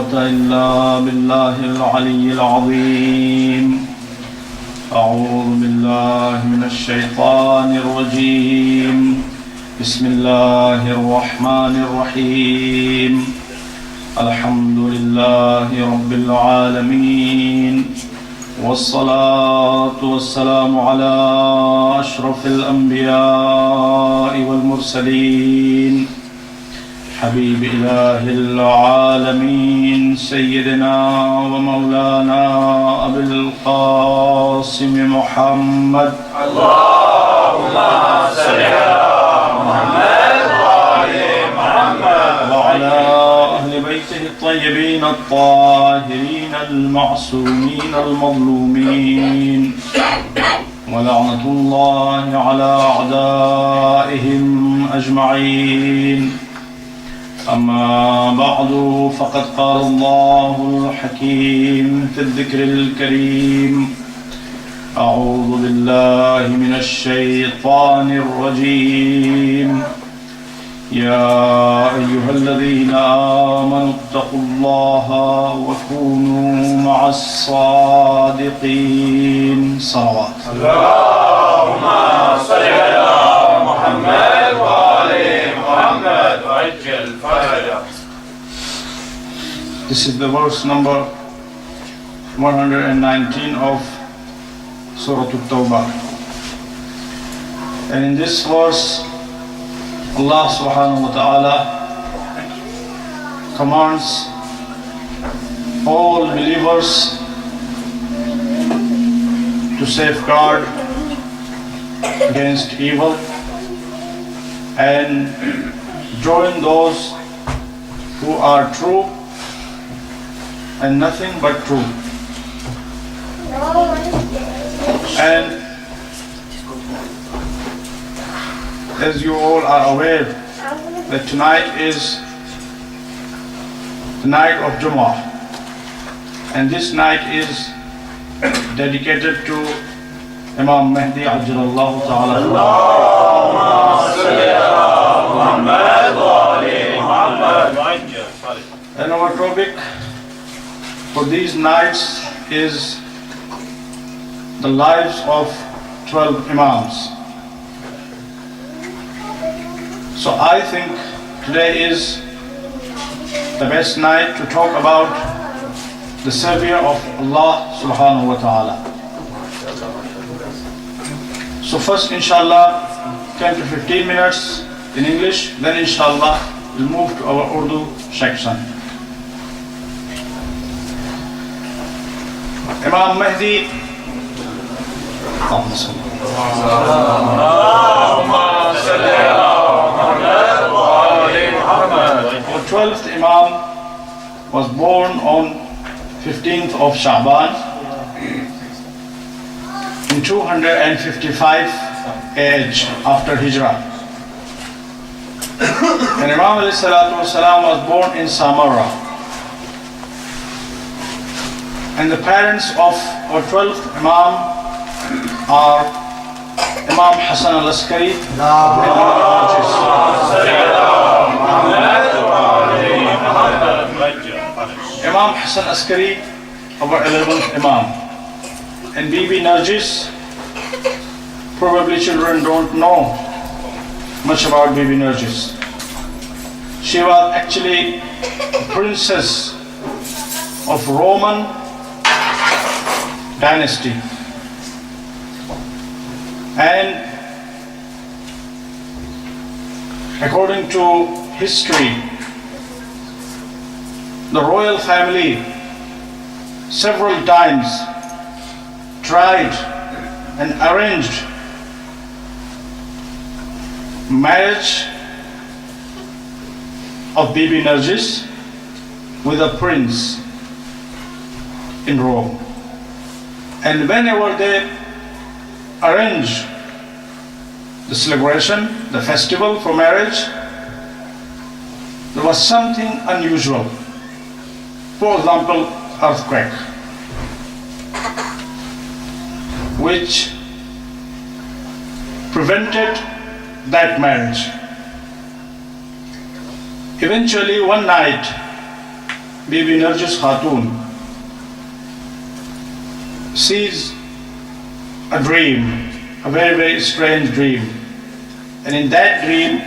قوة إلا بالله العلي العظيم. أعوذ بالله من الشيطان الرجيم. بسم الله الرحمن الرحيم. الحمد لله رب العالمين، والصلاة والسلام على أشرف الأنبياء والمرسلين حبيب إله العالمين سيدنا ومولانا أبي القاسم محمد. اللهم صل على محمد وآل محمد وعلى أهل بيته الطيبين الطاهرين المعصومين المظلومين، ولعنة الله على أعدائهم أجمعين. أما بعد، فقد قال الله الحكيم في الذكر الكريم: أعوذ بالله من الشيطان الرجيم. يا أيها الذين آمنوا اتقوا الله وكونوا مع الصادقين. صلوات. اللهم صل على محمد وآل محمد وعجل فرجه. This is the verse number 119 of Surah At-Tawbah. And in this verse, Allah subhanahu wa ta'ala commands all believers to safeguard against evil and join those who are true and nothing but true. And as you all are aware that tonight is the night of Jummah, and this night is dedicated to Imam Mahdi Ajjalallahu Ta'ala. And our topic for these nights is the lives of 12 Imams. So I think today is the best night to talk about the Savior of Allah subhanahu wa ta'ala. So first, inshallah, 10 to 15 minutes in English, then inshallah we'll move to our Urdu section. Imam Mahdi, اللهم صل على محمد وآل محمد. our 12th Imam was born on 15th of Sha'ban in 255 age after Hijrah. And Imam alayhi salatu wasalam was born in Samarra. And the parents of our 12th Imam are Imam Hasan al-Askari and Imam Hasan Askari, our 11th Imam. And Bibi Narjis, probably children don't know much about Bibi Narjis. She was actually a princess of Roman dynasty. And according to history, the royal family several times tried and arranged marriage of Bibi Narjis with a prince in Rome. And whenever they arrange the celebration, the festival for marriage, there was something unusual. For example, earthquake, which prevented that marriage. Eventually, one night, Bibi Narjis Khatun sees a dream, a very, very strange dream. And in that dream,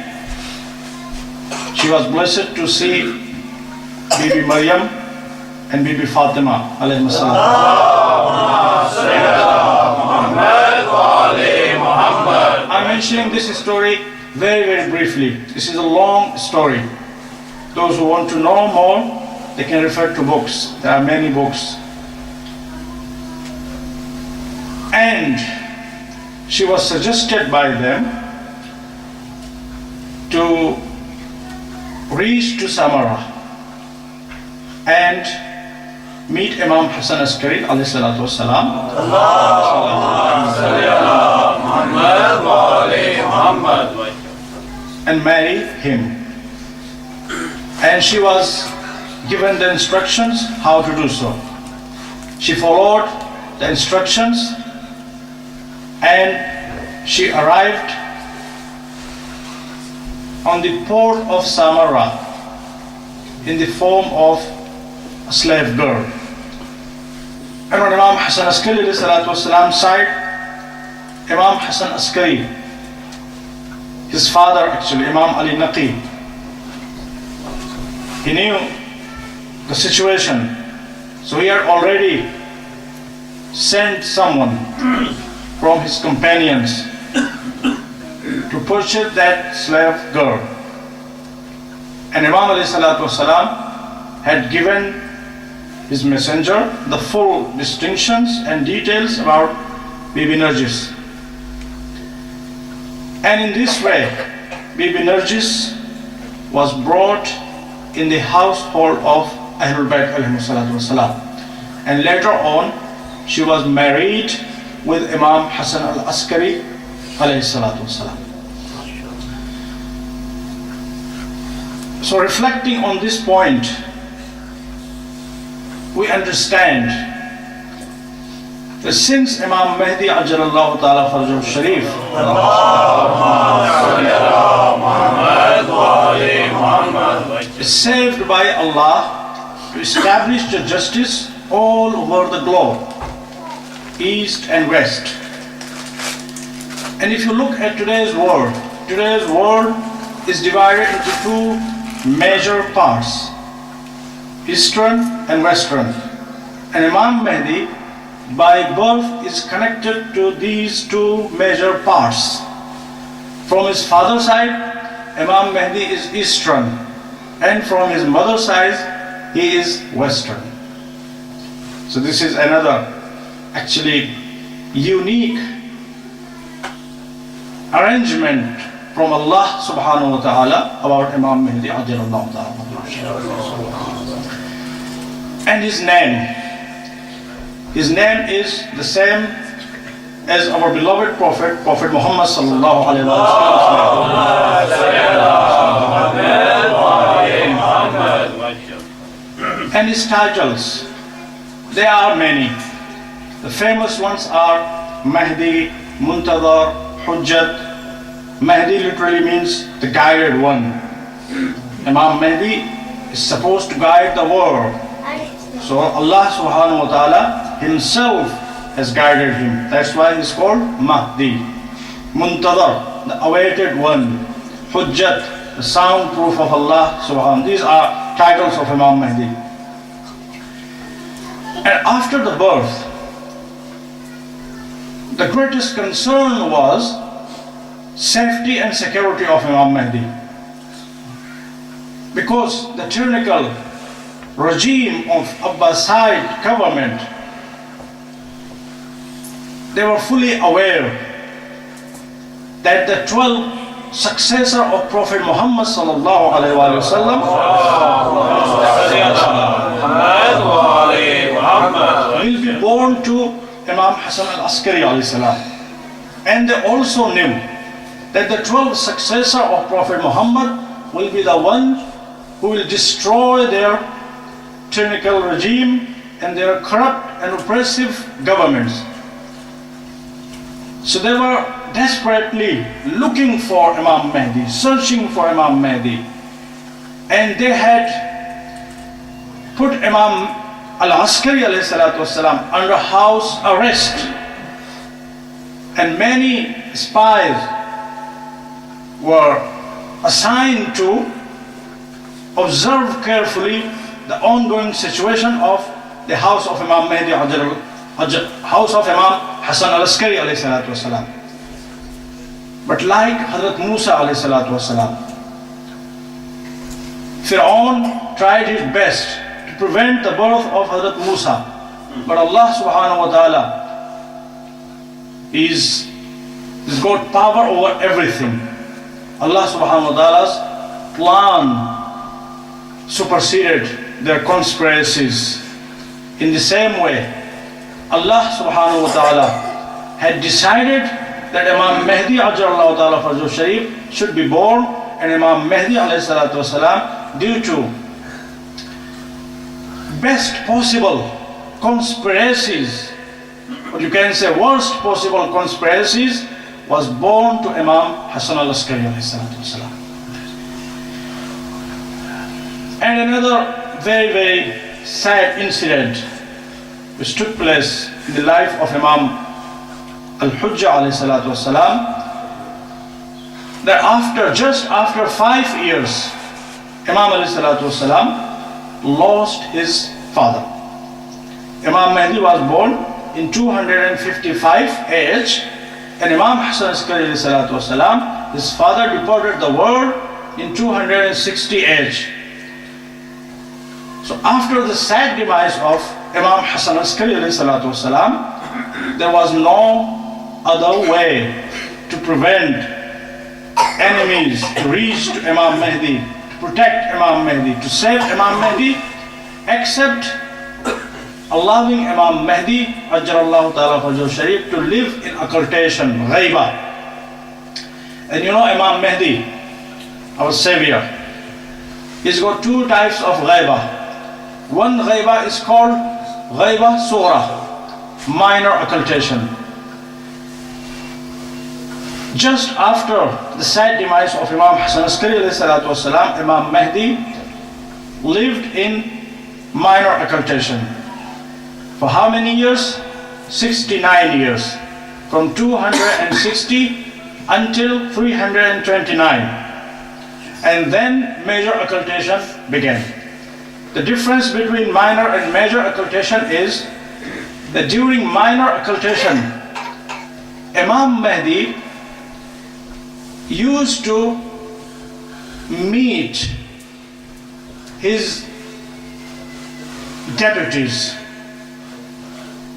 she was blessed to see Bibi Maryam and Bibi Fatima alayhi salam. I'm mentioning this story very, very briefly. This is a long story. Those who want to know more, they can refer to books. There are many books. And she was suggested by them to reach to Samarra and meet Imam Hassan Askari alayhi salatu wassalam and marry him. And she was given the instructions how to do so. She followed the instructions and she arrived on the port of Samarra in the form of a slave girl. And on Imam Hassan Askari side, Imam Hassan Askari, his father actually, Imam Ali Naqi, he knew the situation, so he had already sent someone from his companions to purchase that slave girl. And Imam alayhi salatu wasalam had given his messenger the full distinctions and details about Bibi Narjis. And in this way, Bibi Narjis was brought in the household of Ahlul Bayt alayhi salatu wasalam. And later on, she was married with Imam Hassan al-Askari alayhi salatu wasalam. So reflecting on this point, we understand that since Imam Mahdi ajalallahu ta'ala farjahu sharif is saved by Allah to establish the justice all over the globe, east and west. And if you look at today's world is divided into two major parts, Eastern and Western. And Imam Mahdi by birth is connected to these two major parts. From his father's side, Imam Mahdi is Eastern, and from his mother's side, he is Western. So this is another actually unique arrangement from Allah subhanahu wa ta'ala about Imam Mahdi ajalallahu ta'ala. And his name is the same as our beloved Prophet Muhammad sallallahu alaihi wasallam. And his titles, there are many. The famous ones are Mahdi, Muntadhar, Hujjat. Mahdi literally means the guided one. Imam Mahdi is supposed to guide the world. So Allah subhanahu wa ta'ala himself has guided him. That's why he's called Mahdi. Muntadhar, the awaited one. Hujjat, the soundproof of Allah subhanahu. These are titles of Imam Mahdi. And after the birth, the greatest concern was safety and security of Imam Mahdi. Because the tyrannical regime of Abbasid government, they were fully aware that the 12 successor of Prophet Muhammad sallallahu alaihi wasallam will be born to Imam Hassan al-Askari alayhi salam. And they also knew that the 12 successor of Prophet Muhammad will be the one who will destroy their tyrannical regime and their corrupt and oppressive governments. So they were desperately looking for Imam Mahdi, searching for Imam Mahdi. And they had put Imam al-Askari alayhi salatu wasalam under house arrest, and many spies were assigned to observe carefully the ongoing situation of the house of Imam Mahdi, house of Imam Hasan al-Askari alayhi salatu wasalam. But like Hazrat Musa alayhi salatu wasalam, Fir'aun tried his best to prevent the birth of Hazrat Musa, but Allah subhanahu wa ta'ala is got power over everything. Allah subhanahu wa ta'ala's plan superseded their conspiracies. In the same way, Allah subhanahu wa ta'ala had decided that Imam Mahdi ajallahu ta'ala Fazul Sharif should be born, and Imam Mahdi alayhi salatu wasalam, due to best possible conspiracies, or you can say worst possible conspiracies, was born to Imam Hasan al-Askari alayhi salatu wasalam. And another very, very sad incident which took place in the life of Imam al-Hujjah alayhi salatu wasalam, that just after 5 years, Imam alayhi salatu wasalam lost his father. Imam Mahdi was born in 255 age, and Imam Hasan al-Askari alayhi salatu wasalam, his father departed the world in 260 age. So after the sad demise of Imam Hasan al-Askari alayhi salatu wasalam, there was no other way to prevent enemies to reach to Imam Mahdi, to protect Imam Mahdi, to save Imam Mahdi, except allowing Imam Mahdi Ajjallahu Ta'ala Fazul Sharif to live in occultation, ghaiba. And you know Imam Mahdi, our savior, he's got two types of ghaiba. One ghaiba is called ghaiba surah, minor occultation. Just after the sad demise of Imam Hasan al-Askari alayhi salatu wasalam, Imam Mahdi lived in minor occultation. For how many years? 69 years. From 260 until 329. And then major occultation began. The difference between minor and major occultation is that during minor occultation, Imam Mahdi used to meet his deputies,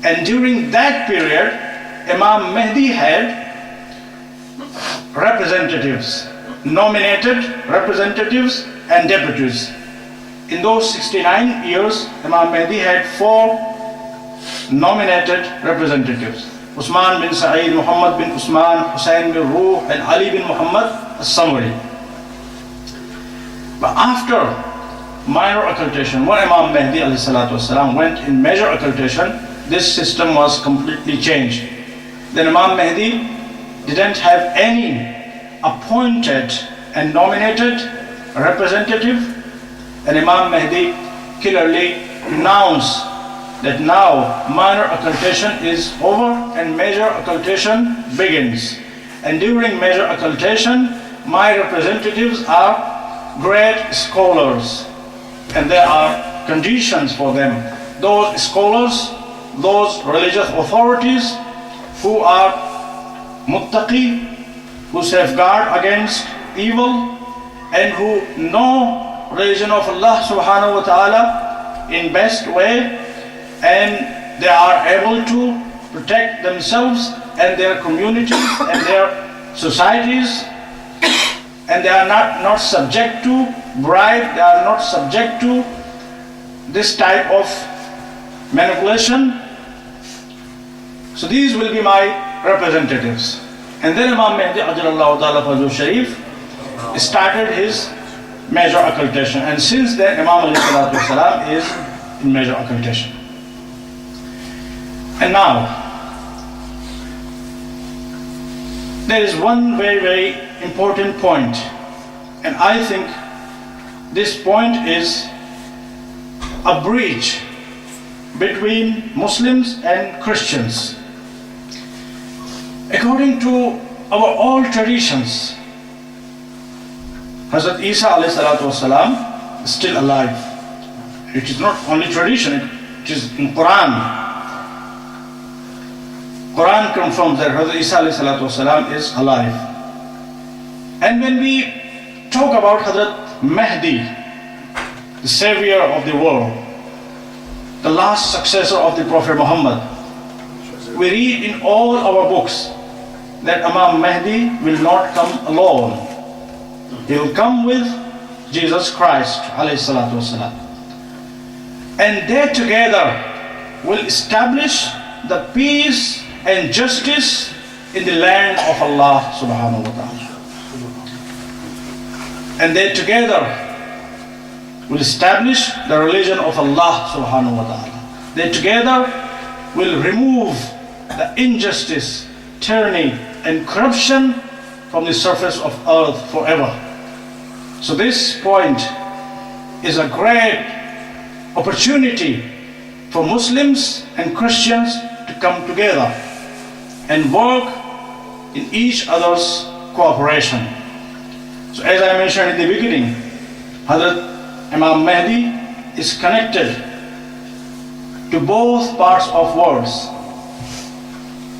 and during that period Imam Mahdi had representatives, nominated representatives and deputies. In those 69 years, Imam Mahdi had 4 nominated representatives: Usman bin Sa'id, Muhammad bin Usman, Hussein bin Ruh, and Ali bin Muhammad al-Samari. But after minor occultation, when Imam Mahdi alayhi salatu wasalam went in major occultation, this system was completely changed. Then Imam Mahdi didn't have any appointed and nominated representative, and Imam Mahdi clearly announced that now minor occultation is over and major occultation begins. And during major occultation, my representatives are great scholars, and there are conditions for them. Those scholars, those religious authorities who are muttaqi, who safeguard against evil, and who know religion of Allah subhanahu wa ta'ala in best way, and they are able to protect themselves and their communities and their societies, and they are not subject to bribe, they are not subject to this type of manipulation. So these will be my representatives. And then Imam Mahdi Ajjallahu Ta'ala Fazul Sharif started his major occultation, and since then Imam alayhi salatu wasalam is in major occultation. And now there is one very, very important point, and I think this point is a breach between Muslims and Christians. According to our old traditions, Hazrat Isa alayhi salatu wasalam is still alive. It is not only tradition, it is in Quran. Quran confirms that Hazrat Isa alayhi salatu wasalam is alive. And when we talk about Hazrat Mahdi, the savior of the world, the last successor of the Prophet Muhammad, we read in all our books that Imam Mahdi will not come alone. He will come with Jesus Christ alayhi salatu wasalam. And they together will establish the peace and justice in the land of Allah subhanahu wa ta'ala. And they together will establish the religion of Allah subhanahu wa ta'ala. They together will remove the injustice, tyranny and corruption from the surface of earth forever. So this point is a great opportunity for Muslims and Christians to come together and work in each other's cooperation. So as I mentioned in the beginning, Hazrat Imam Mahdi is connected to both parts of worlds.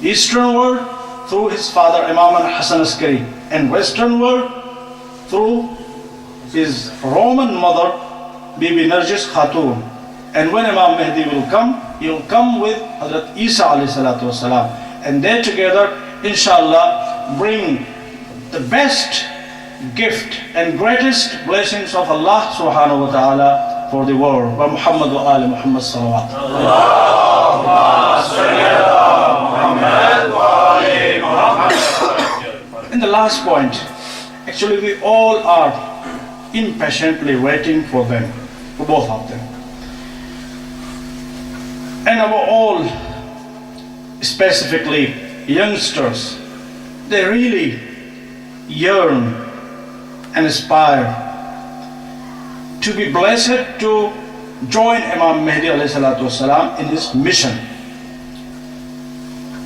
Eastern world through his father Imam Hasan Askari, and Western world through his Roman mother Bibi Narjis Khatun. And when Imam Mahdi will come, he will come with Hazrat Isa alayhi salatu wasalam, and they together inshallah bring the best gift and greatest blessings of Allah subhanahu wa ta'ala for the world. Wa Muhammad wa ali Muhammad salawat. Allahumma salli ala Muhammad wa ali Muhammad. In the last point, actually we all are impatiently waiting for them, for both of them. And above all, specifically youngsters, they really yearn and aspire to be blessed to join Imam Mahdi alayhi salatu wasalam in his mission.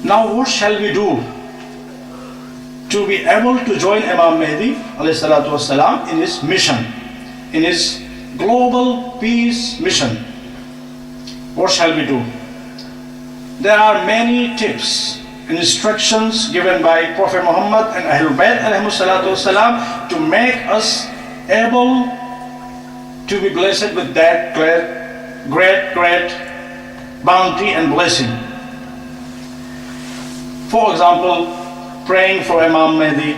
Now what shall we do to be able to join Imam Mahdi alayhi salatu wasalam in his mission, in his global peace mission? What shall we do? There are many tips and instructions given by Prophet Muhammad and Ahlul Bayt alayhi salatu wasalam to make us able to be blessed with that great bounty and blessing. For example, praying for Imam Mahdi,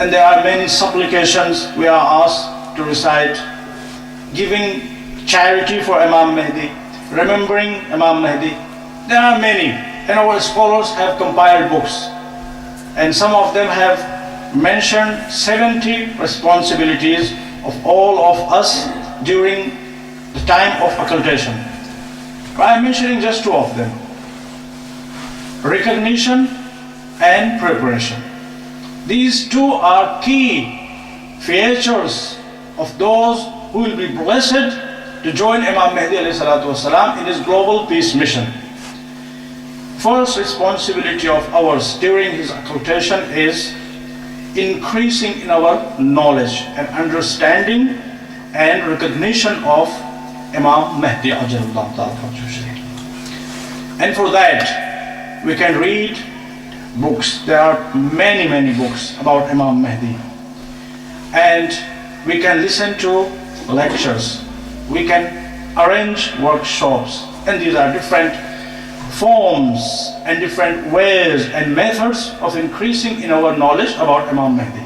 and there are many supplications we are asked to recite, giving charity for Imam Mahdi, remembering Imam Mahdi. There are many, and our scholars have compiled books, and some of them have mentioned 70 responsibilities of all of us during the time of occultation. I am mentioning just two of them: recognition and preparation. These two are key features of those who will be blessed to join Imam Mahdi alayhi salatu wasalam in his global peace mission. First responsibility of ours during his occultation is increasing in our knowledge and understanding and recognition of Imam Mahdi ajalullah ta'ala. And for that we can read books. There are many books about Imam Mahdi, and we can listen to lectures, we can arrange workshops, and these are different forms and different ways and methods of increasing in our knowledge about Imam Mahdi.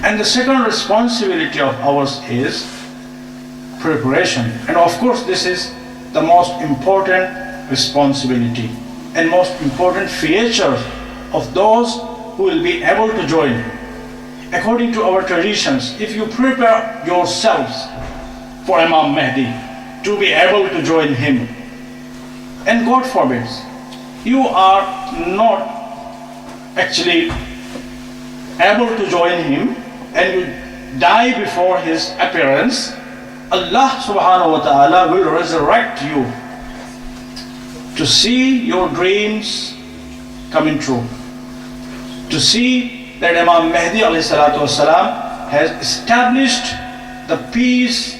And the second responsibility of ours is preparation, and of course this is the most important responsibility and most important feature of those who will be able to join. According to our traditions, if you prepare yourselves for Imam Mahdi to be able to join him, and God forbids, you are not actually able to join him and you die before his appearance, Allah subhanahu wa ta'ala will resurrect you to see your dreams coming true. To see that Imam Mahdi alayhi salatu wasalam has established the peace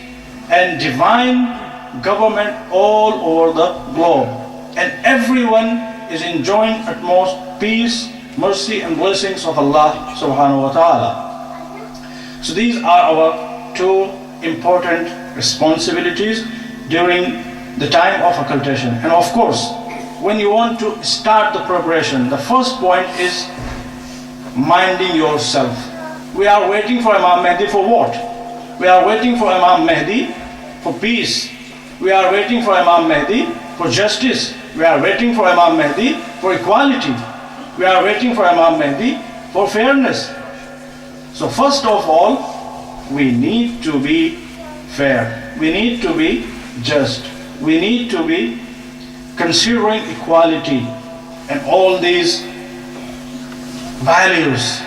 and divine government all over the globe. And everyone is enjoying utmost peace, mercy and blessings of Allah subhanahu wa ta'ala. So these are our two important responsibilities during the time of occultation. And of course, when you want to start the preparation, the first point is minding yourself. We are waiting for Imam Mahdi for what? We are waiting for Imam Mahdi for peace. We are waiting for Imam Mahdi for justice. We are waiting for Imam Mahdi for equality. We are waiting for Imam Mahdi for fairness. So first of all, we need to be fair. We need to be just. We need to be considering equality and all these values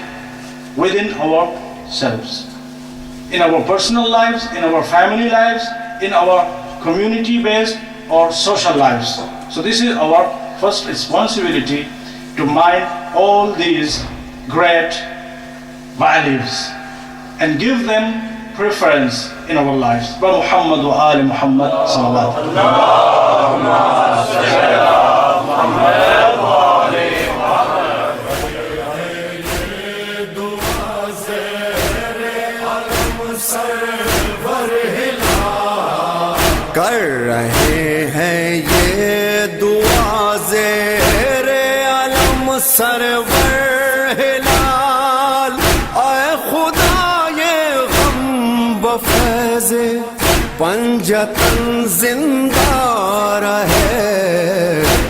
within ourselves, in our personal lives, in our family lives, in our community-based or social lives. So this is our first responsibility, to mind all these great values and give them preference in our lives. By Muhammad wa Ali Muhammad sallallahu कर रहे हैं ये दुआ ज़ेरे अलम server हिलाल। ऐ खुदा ये गम बफ़ैज़े पंजतन जिंदा रहे।